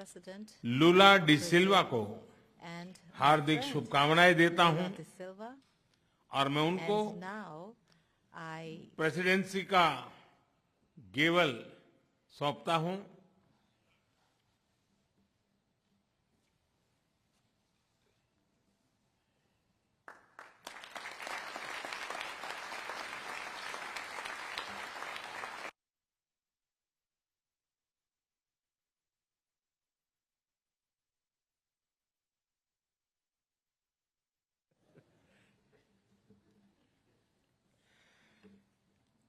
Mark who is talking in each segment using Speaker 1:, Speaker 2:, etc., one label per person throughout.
Speaker 1: President
Speaker 2: लुला डी सिल्वा को
Speaker 1: and
Speaker 2: हार्दिक शुभकामनाएं देता हूं
Speaker 1: De Silva.
Speaker 2: और मैं उनको
Speaker 1: And now I
Speaker 2: प्रेसिडेंसी का गेवल सौंपता हूं।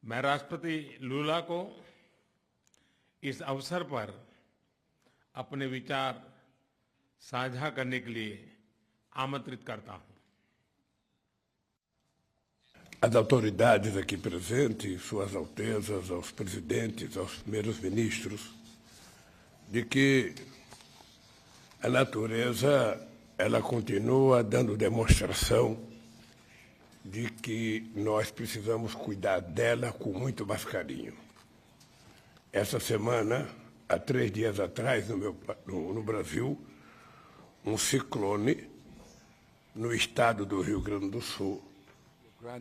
Speaker 2: मैं राष्ट्रपति लूला को इस अवसर पर अपने विचार साझा करने के लिए आमंत्रित करता हूं।
Speaker 3: As autoridades aqui presentes, Suas Altezas, aos presidentes, aos primeiros ministros, de que a natureza ela continua dando demonstração de que nós precisamos cuidar dela com muito mais carinho. Essa semana, há 3 dias atrás, no Brasil, um ciclone no estado do Rio Grande do Sul.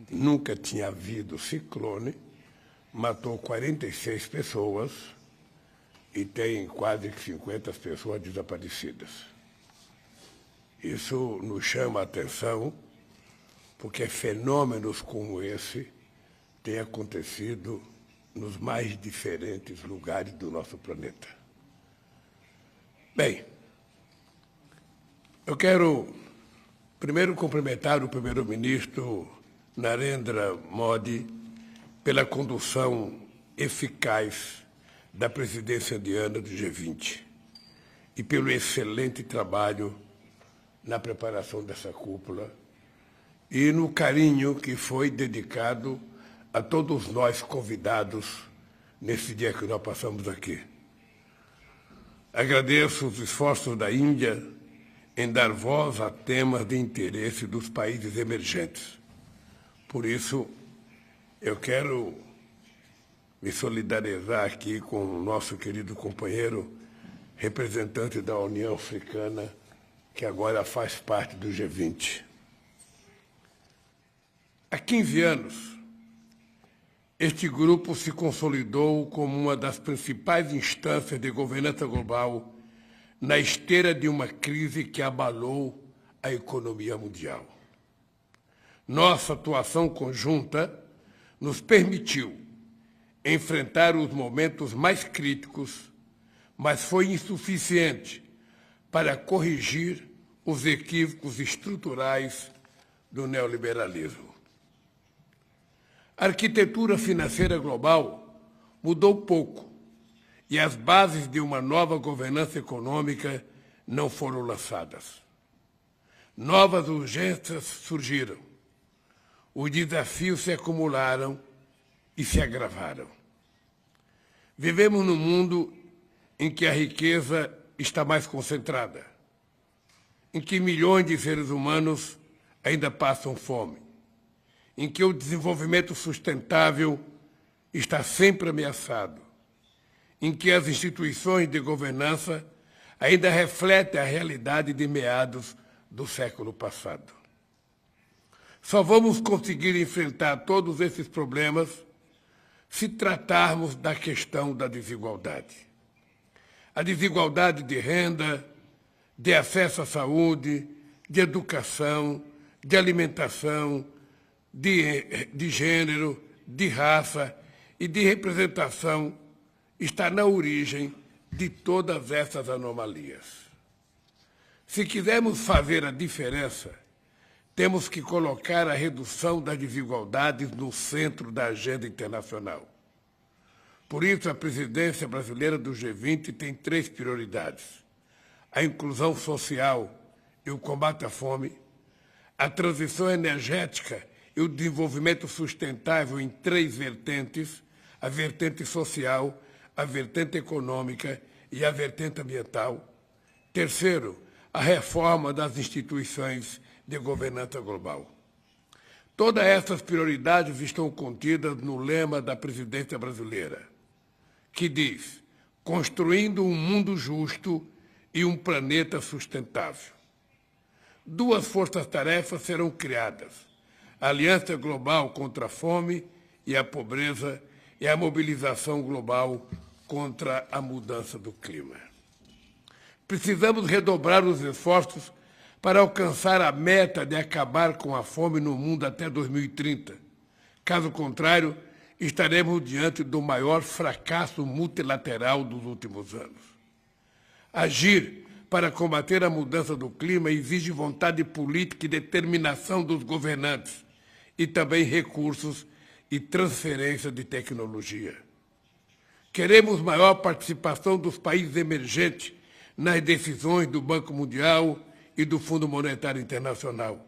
Speaker 3: Nunca tinha havido ciclone, matou 46 pessoas e tem quase 50 pessoas desaparecidas. Isso nos chama a atenção, porque fenômenos como esse têm acontecido nos mais diferentes lugares do nosso planeta. Bem, eu quero primeiro cumprimentar o primeiro-ministro Narendra Modi pela condução eficaz da presidência indiana do G20 e pelo excelente trabalho na preparação dessa cúpula e no carinho que foi dedicado a todos nós convidados nesse dia que nós passamos aqui. Agradeço os esforços da Índia em dar voz a temas de interesse dos países emergentes. Por isso, eu quero me solidarizar aqui com o nosso querido companheiro, representante da União Africana, que agora faz parte do G20. Há 15 anos, este grupo se consolidou como uma das principais instâncias de governança global na esteira de uma crise que abalou a economia mundial. Nossa atuação conjunta nos permitiu enfrentar os momentos mais críticos, mas foi insuficiente para corrigir os equívocos estruturais do neoliberalismo. A arquitetura financeira global mudou pouco e as bases de uma nova governança econômica não foram lançadas. Novas urgências surgiram. Os desafios se acumularam e se agravaram. Vivemos num mundo em que a riqueza está mais concentrada, em que milhões de seres humanos ainda passam fome, em que o desenvolvimento sustentável está sempre ameaçado, em que as instituições de governança ainda refletem a realidade de meados do século passado. Só vamos conseguir enfrentar todos esses problemas se tratarmos da questão da desigualdade. A desigualdade de renda, de acesso à saúde, de educação, de alimentação, de gênero, de raça e de representação está na origem de todas essas anomalias. Se quisermos fazer a diferença, temos que colocar a redução das desigualdades no centro da agenda internacional. Por isso, a presidência brasileira do G20 tem 3 prioridades: a inclusão social e o combate à fome, a transição energética e o desenvolvimento sustentável em 3 vertentes: a vertente social, a vertente econômica e a vertente ambiental. Terceiro, a reforma das instituições de governança global. Todas essas prioridades estão contidas no lema da presidência brasileira, que diz: construindo um mundo justo e um planeta sustentável. Duas forças-tarefas serão criadas: a Aliança Global contra a Fome e a Pobreza e a Mobilização Global contra a Mudança do Clima. Precisamos redobrar os esforços para alcançar a meta de acabar com a fome no mundo até 2030. Caso contrário, estaremos diante do maior fracasso multilateral dos últimos anos. Agir para combater a mudança do clima exige vontade política e determinação dos governantes e também recursos e transferência de tecnologia. Queremos maior participação dos países emergentes nas decisões do Banco Mundial e do Fundo Monetário Internacional.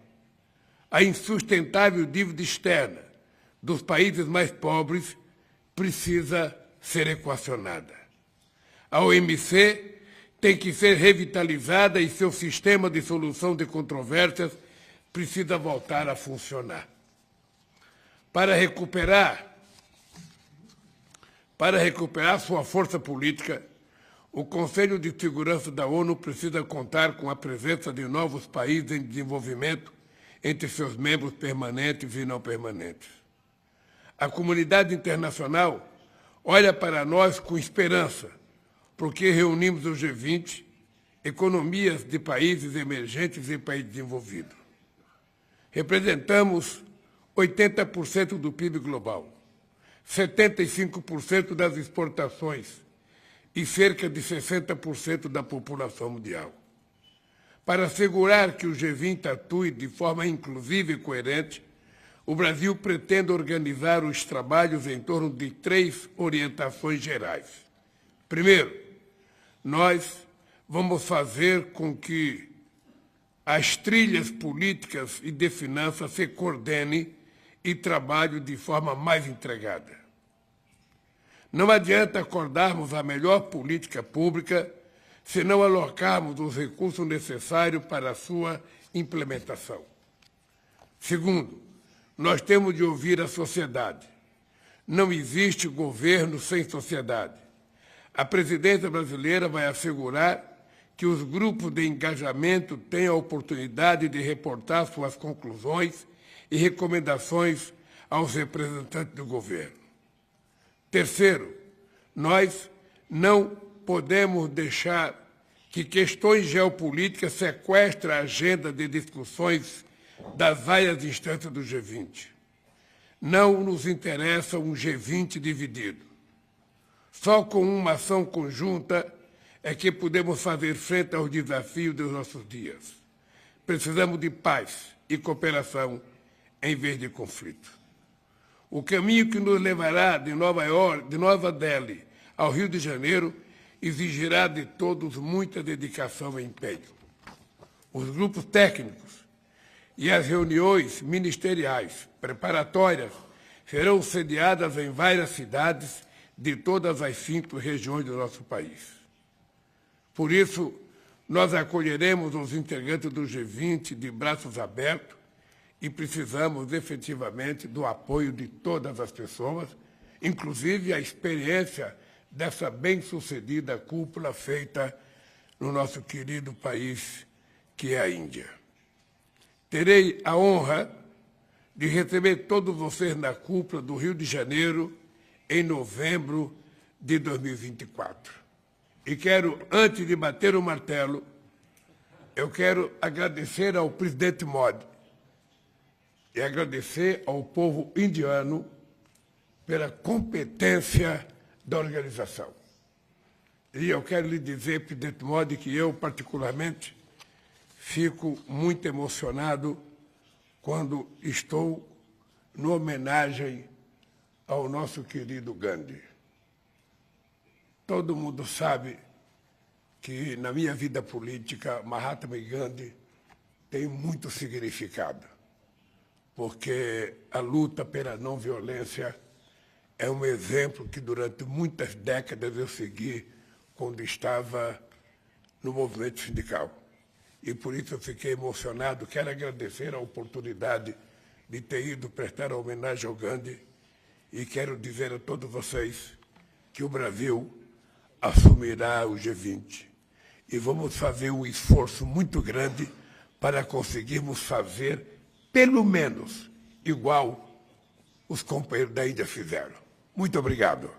Speaker 3: A insustentável dívida externa dos países mais pobres precisa ser equacionada. A OMC tem que ser revitalizada e seu sistema de solução de controvérsias precisa voltar a funcionar. Para recuperar sua força política, o Conselho de Segurança da ONU precisa contar com a presença de novos países em desenvolvimento entre seus membros permanentes e não permanentes. A comunidade internacional olha para nós com esperança, porque reunimos o G20, economias de países emergentes e países desenvolvidos. Representamos 80% do PIB global, 75% das exportações e cerca de 60% da população mundial. Para assegurar que o G20 atue de forma inclusiva e coerente, o Brasil pretende organizar os trabalhos em torno de 3 orientações gerais. Primeiro, nós vamos fazer com que as trilhas políticas e de finanças se coordenem e trabalhem de forma mais entregada. Não adianta acordarmos a melhor política pública se não alocarmos os recursos necessários para a sua implementação. Segundo, nós temos de ouvir a sociedade. Não existe governo sem sociedade. A presidência brasileira vai assegurar que os grupos de engajamento tenham a oportunidade de reportar suas conclusões e recomendações aos representantes do governo. Terceiro, nós não podemos deixar que questões geopolíticas sequestrem a agenda de discussões das várias instâncias do G20. Não nos interessa um G20 dividido. Só com uma ação conjunta é que podemos fazer frente aos desafios dos nossos dias. Precisamos de paz e cooperação em vez de conflito. O caminho que nos levará de Nova Delhi ao Rio de Janeiro exigirá de todos muita dedicação e empenho. Os grupos técnicos e as reuniões ministeriais preparatórias serão sediadas em várias cidades de todas as 5 regiões do nosso país. Por isso, nós acolheremos os integrantes do G20 de braços abertos e precisamos efetivamente do apoio de todas as pessoas, inclusive a experiência dessa bem-sucedida cúpula feita no nosso querido país, que é a Índia. Terei a honra de receber todos vocês na cúpula do Rio de Janeiro em novembro de 2024. E quero, antes de bater o martelo, eu quero agradecer ao presidente Modi e agradecer ao povo indiano pela competência da organização. E eu quero lhe dizer, presidente Modi, que eu, particularmente, fico muito emocionado quando estou numa homenagem ao nosso querido Gandhi. Todo mundo sabe que, na minha vida política, Mahatma Gandhi tem muito significado, porque a luta pela não violência é um exemplo que durante muitas décadas eu segui quando estava no movimento sindical. E por isso eu fiquei emocionado. Quero agradecer a oportunidade de ter ido prestar homenagem ao Gandhi e quero dizer a todos vocês que o Brasil assumirá o G20. e vamos fazer um esforço muito grande para conseguirmos fazer, pelo menos, igual os companheiros da Índia fizeram. Muito obrigado.